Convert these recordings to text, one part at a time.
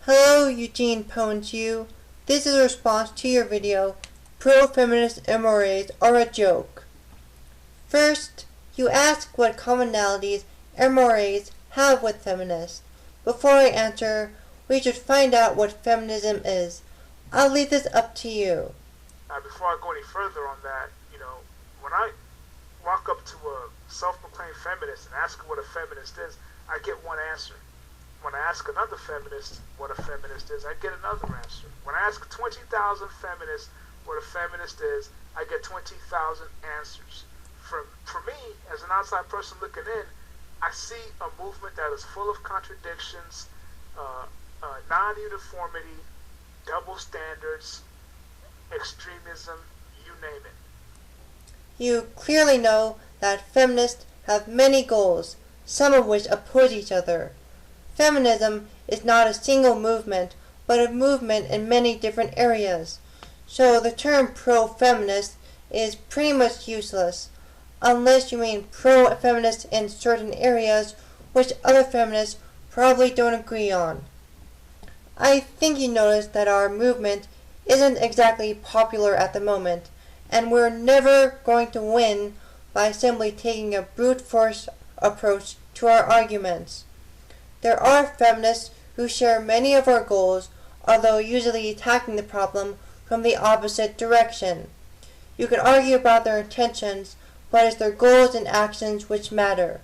Hello, Eugene points you. This is a response to your video, Pro-Feminist MRAs are a joke. First, you ask what commonalities MRAs have with feminists. Before I answer, we should find out what feminism is. I'll leave this up to you. Before I go any further on that, when I walk up to a self-proclaimed feminist and ask what a feminist is, I get one answer. When I ask another feminist what a feminist is, I get another answer. When I ask 20,000 feminists what a feminist is, I get 20,000 answers. For me, as an outside person looking in, I see a movement that is full of contradictions, non-uniformity, double standards, extremism, you name it. You clearly know that feminists have many goals, some of which oppose each other. Feminism is not a single movement, but a movement in many different areas. So the term pro-feminist is pretty much useless, unless you mean pro-feminist in certain areas which other feminists probably don't agree on. I think you noticed that our movement isn't exactly popular at the moment, and we're never going to win by simply taking a brute force approach to our arguments. There are feminists who share many of our goals, although usually attacking the problem from the opposite direction. You can argue about their intentions, but it's their goals and actions which matter.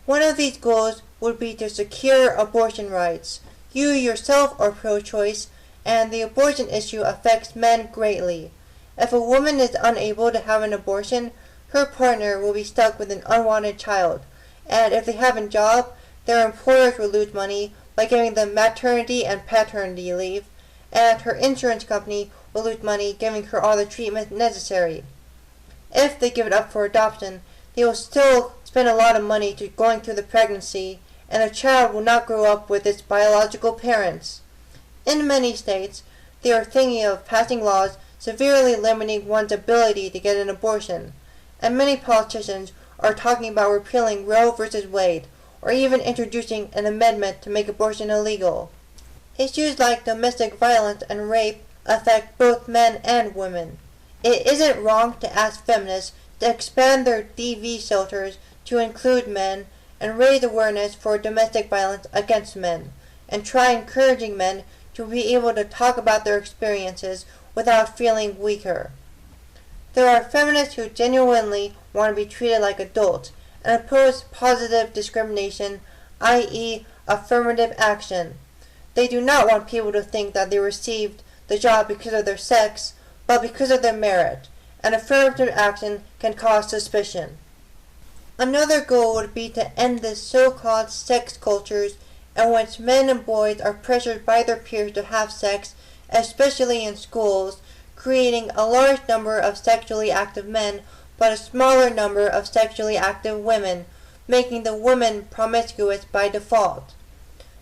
One of these goals would be to secure abortion rights. You yourself are pro-choice, and the abortion issue affects men greatly. If a woman is unable to have an abortion, her partner will be stuck with an unwanted child, and if they have a job, their employers will lose money by giving them maternity and paternity leave, and her insurance company will lose money giving her all the treatment necessary. If they give it up for adoption, they will still spend a lot of money going through the pregnancy, and the child will not grow up with its biological parents. In many states, they are thinking of passing laws severely limiting one's ability to get an abortion, and many politicians are talking about repealing Roe v. Wade, or even introducing an amendment to make abortion illegal. Issues like domestic violence and rape affect both men and women. It isn't wrong to ask feminists to expand their DV shelters to include men and raise awareness for domestic violence against men, and try encouraging men to be able to talk about their experiences without feeling weaker. There are feminists who genuinely want to be treated like adults and oppose positive discrimination, i.e. affirmative action. They do not want people to think that they received the job because of their sex, but because of their merit, and affirmative action can cause suspicion. Another goal would be to end the so-called sex cultures in which men and boys are pressured by their peers to have sex, especially in schools, creating a large number of sexually active men but a smaller number of sexually active women, making the women promiscuous by default.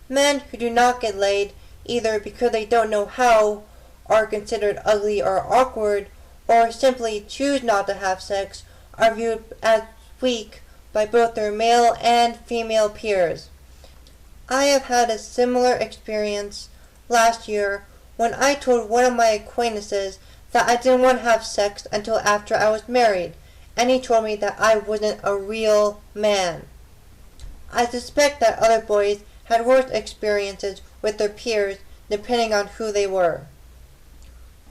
Men who do not get laid, either because they don't know how, are considered ugly or awkward, or simply choose not to have sex, are viewed as weak by both their male and female peers. I have had a similar experience last year when I told one of my acquaintances that I didn't want to have sex until after I was married, and he told me that I wasn't a real man. I suspect that other boys had worse experiences with their peers depending on who they were.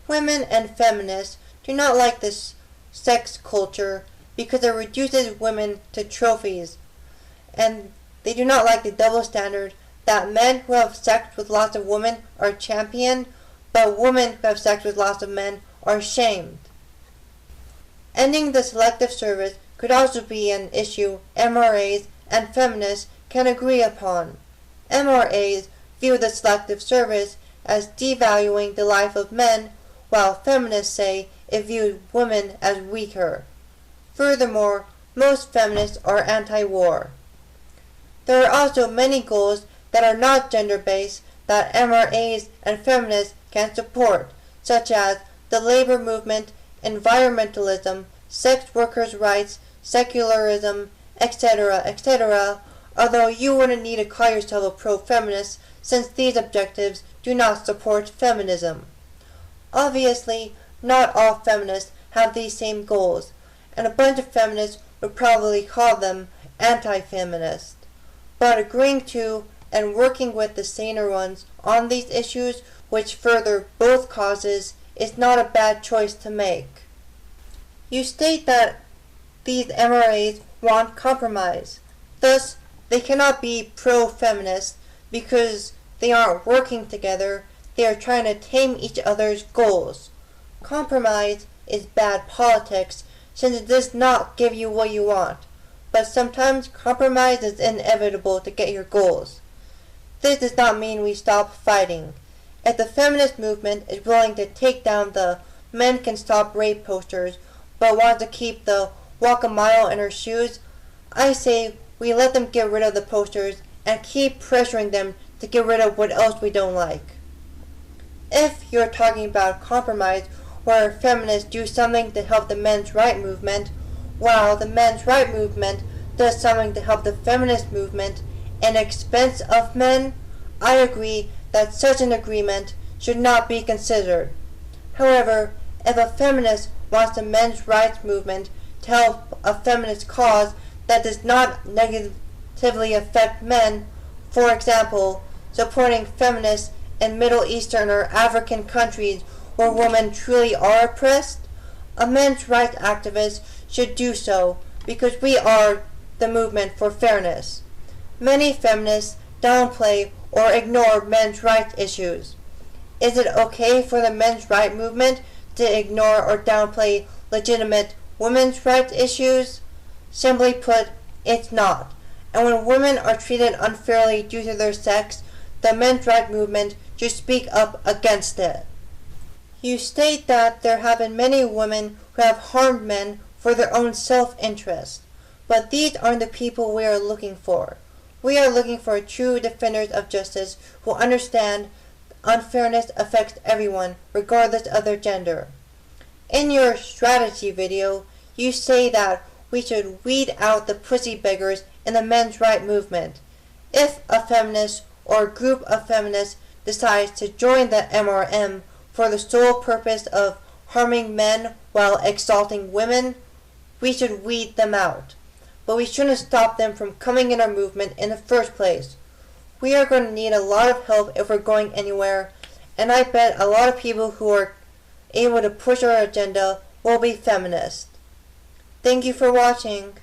Women and feminists do not like this sex culture because it reduces women to trophies, and they do not like the double standard that men who have sex with lots of women are championed, but women who have sex with lots of men are shamed. Ending the selective service could also be an issue MRAs and feminists can agree upon. MRAs view the selective service as devaluing the life of men, while feminists say it views women as weaker. Furthermore, most feminists are anti-war. There are also many goals that are not gender-based that MRAs and feminists can support, such as the labor movement, environmentalism, sex workers' rights, secularism, etc., etc., although you wouldn't need to call yourself a pro-feminist since these objectives do not support feminism. Obviously, not all feminists have these same goals, and a bunch of feminists would probably call them anti-feminist. But agreeing to and working with the saner ones on these issues which further both causes is not a bad choice to make. You state that these MRAs want compromise. Thus, they cannot be pro-feminist because they aren't working together, they are trying to tame each other's goals. Compromise is bad politics since it does not give you what you want, but sometimes compromise is inevitable to get your goals. This does not mean we stop fighting. If the feminist movement is willing to take down the "men can stop rape" posters but wants to keep the "walk a mile in her shoes," I say we let them get rid of the posters and keep pressuring them to get rid of what else we don't like. If you're talking about compromise where feminists do something to help the men's right movement, while the men's right movement does something to help the feminist movement at the expense of men, I agree that such an agreement should not be considered. However, if a feminist wants the men's rights movement to help a feminist cause that does not negatively affect men, for example, supporting feminists in Middle Eastern or African countries where women truly are oppressed, a men's rights activist should do so because we are the movement for fairness. Many feminists downplay or ignore men's rights issues. Is it okay for the men's rights movement to ignore or downplay legitimate women's rights issues? Simply put, it's not. And when women are treated unfairly due to their sex, the men's rights movement should speak up against it. You state that there have been many women who have harmed men for their own self-interest, but these aren't the people we are looking for. We are looking for true defenders of justice who understand unfairness affects everyone, regardless of their gender. In your strategy video, you say that we should weed out the pussy beggars in the men's rights movement. If a feminist or a group of feminists decides to join the MRM for the sole purpose of harming men while exalting women, we should weed them out. But we shouldn't stop them from coming in our movement in the first place. We are going to need a lot of help if we're going anywhere, and I bet a lot of people who are able to push our agenda will be feminists. Thank you for watching.